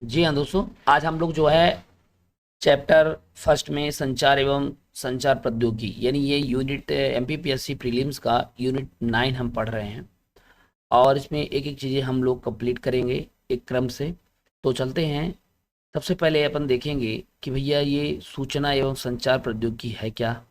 जी हाँ दोस्तों, आज हम लोग जो है चैप्टर फर्स्ट में संचार एवं संचार प्रौद्योगिकी यानी ये यूनिट एमपीपीएससी प्रीलिम्स का यूनिट 9 हम पढ़ रहे हैं। और इसमें एक एक चीज़ें हम लोग कंप्लीट करेंगे एक क्रम से। तो चलते हैं। सबसे पहले अपन देखेंगे कि भैया ये सूचना एवं संचार प्रौद्योगिकी है क्या।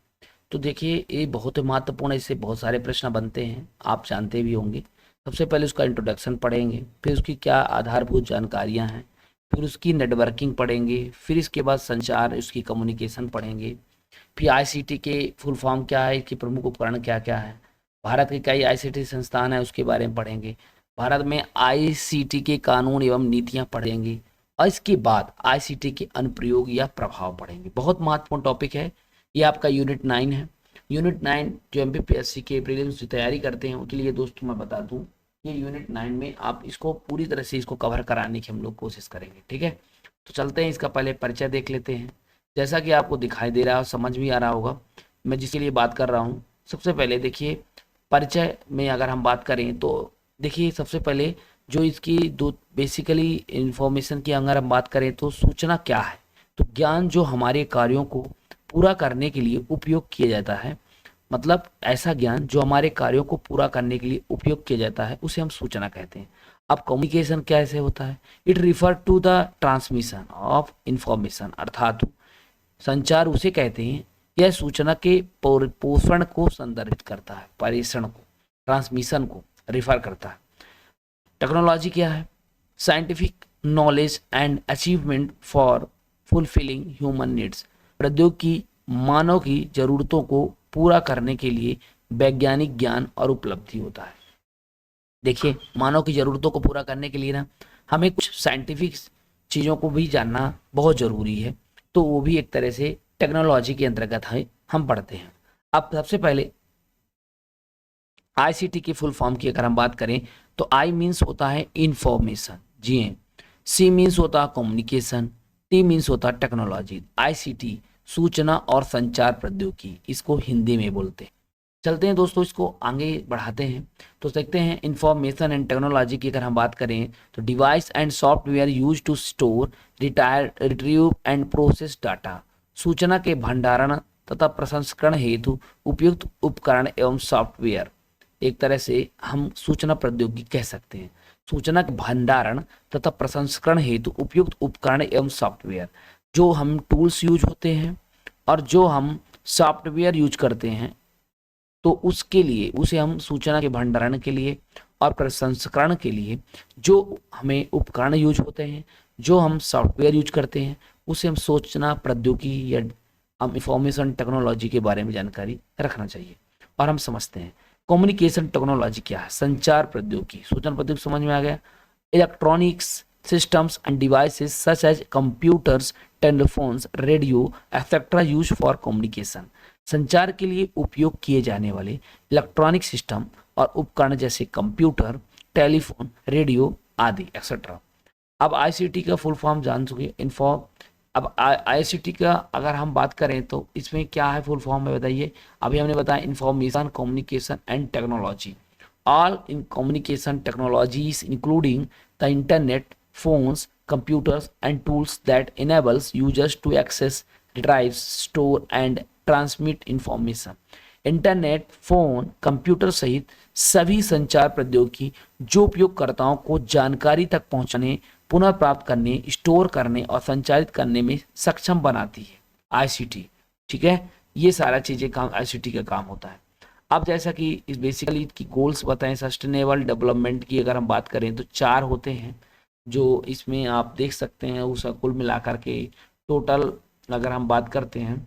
तो देखिए ये बहुत ही महत्वपूर्ण है, इससे बहुत सारे प्रश्न बनते हैं, आप जानते भी होंगे। सबसे पहले उसका इंट्रोडक्शन पढ़ेंगे, फिर उसकी क्या आधारभूत जानकारियां हैं, फिर उसकी नेटवर्किंग पढ़ेंगे, फिर इसके बाद संचार उसकी कम्युनिकेशन पढ़ेंगे। फिर आईसीटी के फुल फॉर्म क्या है, इसके प्रमुख उपकरण क्या क्या है, भारत के कई आईसीटी संस्थान है उसके बारे में पढ़ेंगे, भारत में आईसीटी के कानून एवं नीतियां पढ़ेंगे, और इसके बाद आईसीटी के अनुप्रयोग या प्रभाव पढ़ेंगे। बहुत महत्वपूर्ण टॉपिक है ये, आपका यूनिट 9 है। यूनिट 9 जो एमपीपीएससी के प्रीलिम्स की तैयारी करते हैं उनके लिए दोस्तों मैं बता दूं, ये यूनिट 9 में आप इसको पूरी तरह से इसको कवर कराने की हम लोग कोशिश करेंगे, ठीक है। तो चलते हैं, इसका पहले परिचय देख लेते हैं। जैसा कि आपको दिखाई दे रहा है और समझ भी आ रहा होगा मैं जिसके लिए बात कर रहा हूँ। सबसे पहले देखिए, परिचय में अगर हम बात करें तो देखिए सबसे पहले जो इसकी दो बेसिकली इंफॉर्मेशन की अगर हम बात करें तो सूचना क्या है। तो ज्ञान जो हमारे कार्यों को पूरा करने के लिए उपयोग किया जाता है, मतलब ऐसा ज्ञान जो हमारे कार्यों को पूरा करने के लिए उपयोग किया जाता है उसे हम सूचना कहते हैं। अब कम्युनिकेशन कैसे होता है, it refer to the transmission of information, अर्थात संचार उसे कहते हैं यह सूचना के पोषण को संदर्भित करता है, प्रेषण को, ट्रांसमिशन को रिफर करता है। टेक्नोलॉजी क्या है, scientific knowledge and achievement for fulfilling human needs, प्रौद्योगिकी मानव की जरूरतों को पूरा करने के लिए वैज्ञानिक ज्ञान और उपलब्धि होता है। देखिए मानव की जरूरतों को पूरा करने के लिए ना हमें कुछ साइंटिफिक चीज़ों को भी जानना बहुत ज़रूरी है, तो वो भी एक तरह से टेक्नोलॉजी के अंतर्गत है, हम पढ़ते हैं। अब सबसे पहले आईसीटी की फुल फॉर्म की अगर हम बात करें तो आई मीन्स होता है इंफॉर्मेशन, जी हाँ। सी मीन्स होता है कम्युनिकेशन, टी मीन्स होता है टेक्नोलॉजी। आईसीटी सूचना और संचार प्रौद्योगिकी, इसको हिंदी में बोलते हैं। चलते हैं दोस्तों, इसको आगे बढ़ाते हैं। तो देखते हैं इंफॉर्मेशन एंड टेक्नोलॉजी की अगर हम बात करें तो device and software use to store, retrieve and process data, सूचना के भंडारण तथा प्रसंस्करण हेतु उपयुक्त उपकरण एवं सॉफ्टवेयर। एक तरह से हम सूचना प्रौद्योगिकी कह सकते हैं। सूचना के भंडारण तथा प्रसंस्करण हेतु उपयुक्त उपकरण एवं सॉफ्टवेयर, जो हम टूल्स यूज होते हैं और जो हम सॉफ्टवेयर यूज करते हैं, तो उसके लिए उसे हम सूचना के भंडारण के लिए और प्रसंस्करण के लिए जो हमें उपकरण यूज होते हैं, जो हम सॉफ्टवेयर यूज करते हैं, उसे हम सूचना प्रौद्योगिकी या हम इंफॉर्मेशन टेक्नोलॉजी के बारे में जानकारी रखना चाहिए। और हम समझते हैं कम्युनिकेशन टेक्नोलॉजी क्या है, संचार प्रौद्योगिकी। सूचना प्रौद्योगिकी समझ में आ गया। Electronics systems and devices such as computers, telephones, radio etcetera use for communication, संचार के लिए उपयोग किए जाने वाले इलेक्ट्रॉनिक सिस्टम और उपकरण जैसे कंप्यूटर, टेलीफोन, रेडियो आदि एक्सेट्रा। अब आईसीटी का फुल फॉर्म जान चुके इन्फॉर्म। अब आईसीटी का अगर हम बात करें तो इसमें क्या है फुल फॉर्म में बताइए। अभी हमने बताया information communication and technology, all in communication technologies including the internet, phones, computers and tools that enables users to access, retrieve, store and transmit information। Internet, phone, computer सहित सभी संचार प्रौद्योगिकी जो उपयोगकर्ताओं को जानकारी तक पहुंचाने, पुनः प्राप्त करने, स्टोर करने और संचारित करने में सक्षम बनाती है आईसीटी, ठीक है। ये सारा चीजें काम आईसीटी का काम होता है। अब जैसा कि इस बेसिकली इसकी गोल्स बताएं, सस्टेनेबल डेवलपमेंट की अगर हम बात करें तो 4 होते हैं जो इसमें आप देख सकते हैं। उसका कुल मिलाकर के टोटल अगर हम बात करते हैं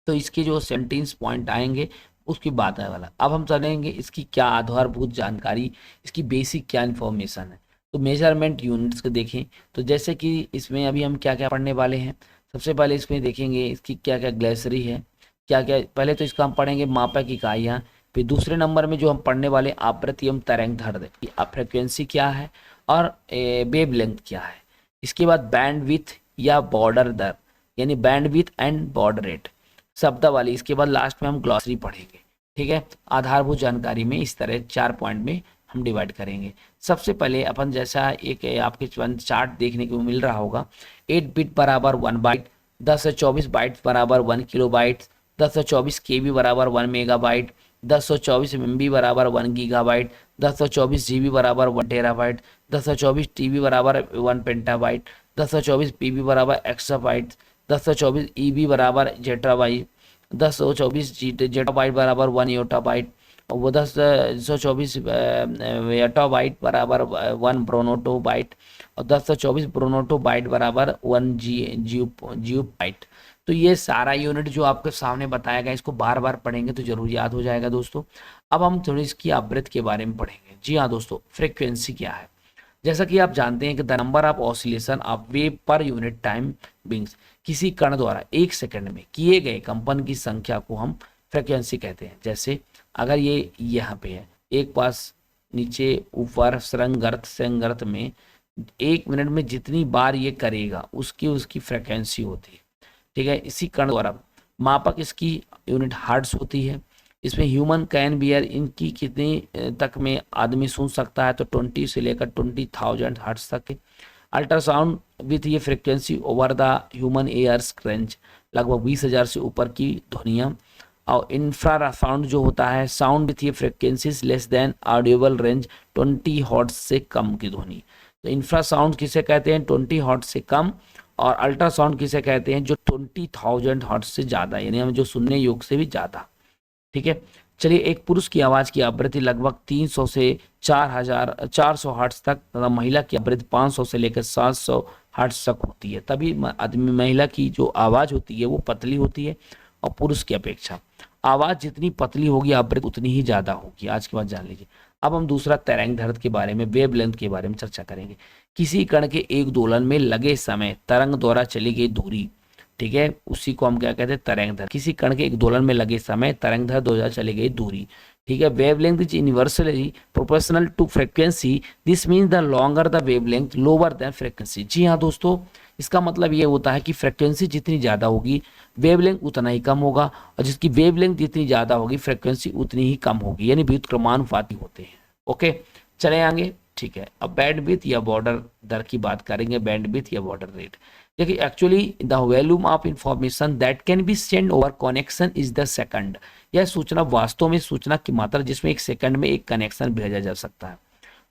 तो इसके जो 17 पॉइंट आएंगे उसकी बात है वाला। अब हम चलेंगे इसकी क्या आधारभूत जानकारी, इसकी बेसिक क्या इन्फॉर्मेशन है। तो मेजरमेंट यूनिट्स को देखें तो जैसे कि इसमें अभी हम क्या क्या पढ़ने वाले हैं। सबसे पहले इसमें देखेंगे इसकी क्या क्या ग्लेसरी है, क्या क्या। पहले तो इसका हम पढ़ेंगे मापक इकाइयाँ। फिर दूसरे नंबर में जो हम पढ़ने वाले आवृत्ति एवं तरंग दैर्ध्य, फ्रिक्वेंसी क्या है और वेव लेंथ क्या है। इसके बाद बैंड विथ या बॉर्डर दर, यानी band with and border rate शब्दावली। इसके बाद लास्ट में हम ग्लॉसरी पढ़ेंगे, ठीक है। आधारभूत जानकारी में इस तरह 4 पॉइंट में हम डिवाइड करेंगे। सबसे पहले अपन जैसा एक आपके चार्ट देखने को मिल रहा होगा, 8 बिट बराबर 1 बाइट, 10 से 24 बाइट बराबर 1 किलो बाइट, 10 से 24 KB बराबर 1 मेगा बाइट, 10 से 24 MB बराबर 1 गीगा बाइट, 10 से 24 GB बराबर 1 टेराबाइट, 10 से 24 TB बराबर 1 पेंटाबाइट, 10 से 24 PB बराबर एक्साबाइट, 10 से 24 EB बराबर जेटाबाइट, 10 से 24 जेटाबाइट बराबर 1 योटाबाइट, और वो 10 से 24 योटाबाइट बराबर 1 ब्रोनोटोबाइट, और 10 से 24 ब्रोनोटोबाइट बराबर 1 जियोबाइट। तो ये सारा यूनिट जो आपके सामने बताया गया, इसको बार बार पढ़ेंगे तो जरूर याद हो जाएगा दोस्तों। अब हम थोड़ी इसकी आवृत्ति के बारे में पढ़ेंगे। जी हाँ दोस्तों, फ्रीक्वेंसी क्या है? जैसा कि आप जानते हैं कि the number of oscillation of wave per unit time beings, किसी कण द्वारा 1 सेकंड में किए गए कंपन की संख्या को हम फ्रीक्वेंसी कहते हैं। जैसे अगर ये यहाँ पे है, एक पास नीचे ऊपर संगर्त में 1 मिनट में जितनी बार ये करेगा उसकी फ्रीक्वेंसी होती है। ठीक है, इसी कण द्वारा मापक इसकी यूनिट हर्ट्ज होती है। इसमें ह्यूमन कैन बियर, इनकी कितनी तक में आदमी सुन सकता है, तो 20 से लेकर 20,000 हर्ट्ज तक है। अल्ट्रासाउंड विथ ये frequency over the human ears range, लगभग 20,000 से ऊपर की ध्वनियाँ। और इंफ्रासाउंड जो होता है, साउंड विथ ये frequencies less than audible range, 20 hertz से कम की ध्वनि। तो इंफ्रासाउंड किसे कहते हैं? 20 हर्ट्ज से कम। और अल्ट्रासाउंड किसे कहते हैं? जो 20,000 हर्ट्ज से ज़्यादा, यानी हम जो सुनने योग से भी ज़्यादा। ठीक है, चलिए, एक पुरुष की आवाज़ की आवृत्ति लगभग 300 से 400 हर्ट्ज तक तथा महिला की आवृत्ति 500 से लेकर 700 हर्ट्ज तक होती है। तभी आदमी महिला की जो आवाज़ होती है वो पतली होती है, और पुरुष की अपेक्षा आवाज़ जितनी पतली होगी आवृत्ति उतनी ही ज़्यादा होगी। आज की बात जान लीजिए। अब हम दूसरा तरंग दैर्घ्य के बारे में, वेवलेंथ के बारे में चर्चा करेंगे। किसी कण के एक दोलन में लगे समय तरंग द्वारा चली गई दूरी, ठीक है, उसी को हम क्या कहते हैं? तरंग दैर्घ्य। किसी कण के एक दोलन में लगे समय तरंग दैर्घ्य द्वारा चली गई दूरी। ठीक है, wavelength is inversely proportional to frequency, this means the longer the wavelength lower then frequency. जी हाँ दोस्तों, इसका मतलब ये होता है कि फ्रीक्वेंसी जितनी ज़्यादा होगी वेवलेंथ उतना ही कम होगा, और जिसकी वेवलेंथ जितनी ज़्यादा होगी फ्रीक्वेंसी उतनी ही कम होगी, यानी व्युत्क्रमानुपाती होते हैं। ओके, चले आगे। ठीक है, अब बैंडविड्थ या बॉर्डर दर की बात करेंगे, बैंडविड्थ या बॉर्डर रेट। देखिए, actually the volume of information that can be send over connection is the second. यह सूचना वास्तव में सूचना की मात्रा जिसमें 1 सेकंड में एक कनेक्शन भेजा जा सकता है,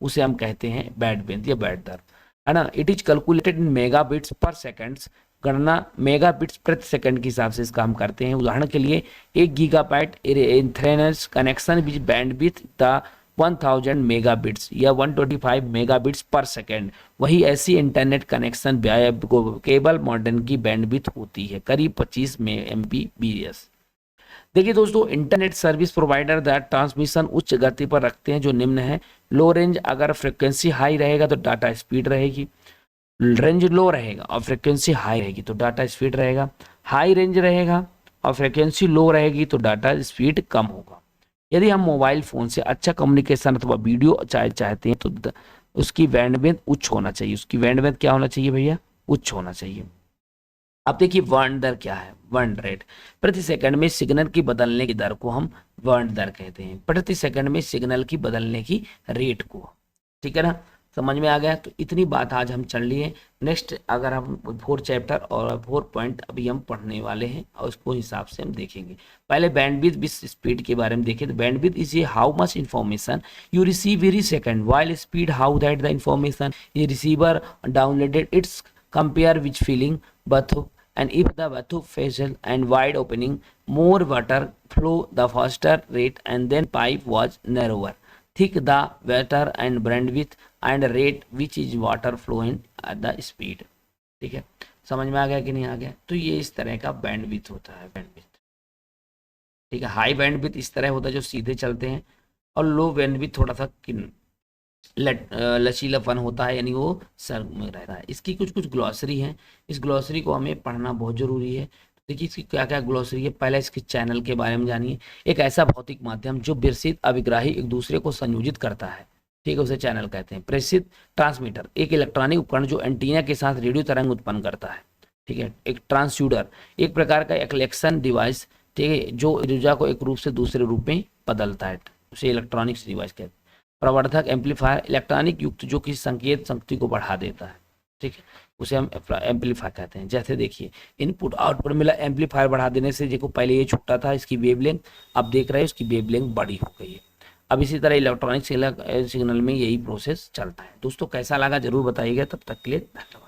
उसे हम कहते हैं बैंडविड्थ या बैंड दर, है ना। It is calculated in megabits पर सेकंड्स, गणना मेगाबिट्स प्रति सेकंड के हिसाब से इसका हम करते हैं। उदाहरण के लिए 1 gigabyte ethernet connection which bandwidth the 1000 megabits या 125 मेगाबिट्स पर सेकंड। वही ऐसी इंटरनेट कनेक्शन केबल मॉडेम की बैंडविड्थ होती है करीब 25 Mbps। देखिए दोस्तों, internet service provider that transmission उच्च गति पर रखते हैं जो निम्न है। लो रेंज, अगर फ्रिक्वेंसी हाई रहेगा तो डाटा स्पीड रहेगी, रेंज लो रहेगा और फ्रिक्वेंसी हाई रहेगी तो डाटा स्पीड रहेगा। हाई रेंज रहेगा और फ्रिक्वेंसी लो रहेगी तो डाटा स्पीड कम होगा। यदि हम मोबाइल फ़ोन से अच्छा कम्युनिकेशन अथवा वीडियो चाहते हैं तो उसकी बैंडविड्थ उच्च होना चाहिए। उसकी बैंडविड्थ क्या होना चाहिए भैया? उच्च होना चाहिए। अब देखिए, वर्ण दर क्या है? वर्ण रेट, प्रति सेकंड में सिग्नल की बदलने की दर को हम वर्ण दर कहते हैं, प्रति सेकंड में सिग्नल की बदलने की रेट को। ठीक है ना, समझ में आ गया? तो इतनी बात आज हम चल लिए। नेक्स्ट अगर हम 4 चैप्टर और 4 पॉइंट अभी हम पढ़ने वाले हैं और उसको हिसाब से हम देखेंगे। पहले बैंडविड्थ विथ स्पीड के बारे में देखें। तो बैंडविड्थ इज ये how much information you receive every second, while speed how that the information ये receiver downloaded it's compare which feeling both, and if the bathroom facial and wide opening, more water flow the faster rate, and then pipe was narrower, thick the water and bandwidth and rate which is water flowing at the speed। ठीक है, समझ में आ गया कि नहीं आ गया? तो ये इस तरह का बैंडविड्थ होता है, बैंडविड्थ। ठीक है, हाई बैंडविड्थ इस तरह होता है जो सीधे चलते हैं, और लो बैंडविड्थ थोड़ा सा लचीलापन होता है, यानी वो सर में रहता है। इसकी कुछ कुछ ग्लॉसरी हैं, इस ग्लॉसरी को हमें पढ़ना बहुत जरूरी है। देखिए इसकी क्या क्या ग्लॉसरी है। पहले इसके चैनल के बारे में जानिए। एक ऐसा भौतिक माध्यम जो विरसित अभिग्राही एक दूसरे को संयोजित करता है, ठीक है, उसे चैनल कहते हैं। प्रेषित ट्रांसमीटर, एक इलेक्ट्रॉनिक उपकरण जो एंटीना के साथ रेडियो तरंग उत्पन्न करता है। ठीक है, एक ट्रांसड्यूसर, एक प्रकार का कलेक्शन डिवाइस, ठीक है, जो ऊर्जा को एक रूप से दूसरे रूप में बदलता है, उसे इलेक्ट्रॉनिक्स डिवाइस कहते हैं। प्रवर्धक एम्पलीफायर इलेक्ट्रॉनिक युक्त जो किसी संकेत शक्ति को बढ़ा देता है, ठीक है, उसे हम एम्पलीफायर कहते हैं। जैसे देखिए इनपुट आउटपुट मिला, एम्पलीफायर बढ़ा देने से देखो पहले ये छोटा था इसकी वेवलेंथ, अब देख रहे हैं इसकी वेवलेंथ बड़ी हो गई है। अब इसी तरह इलेक्ट्रॉनिक सिग्नल में यही प्रोसेस चलता है। दोस्तों कैसा लगा जरूर बताइएगा, तब तक के लिए धन्यवाद।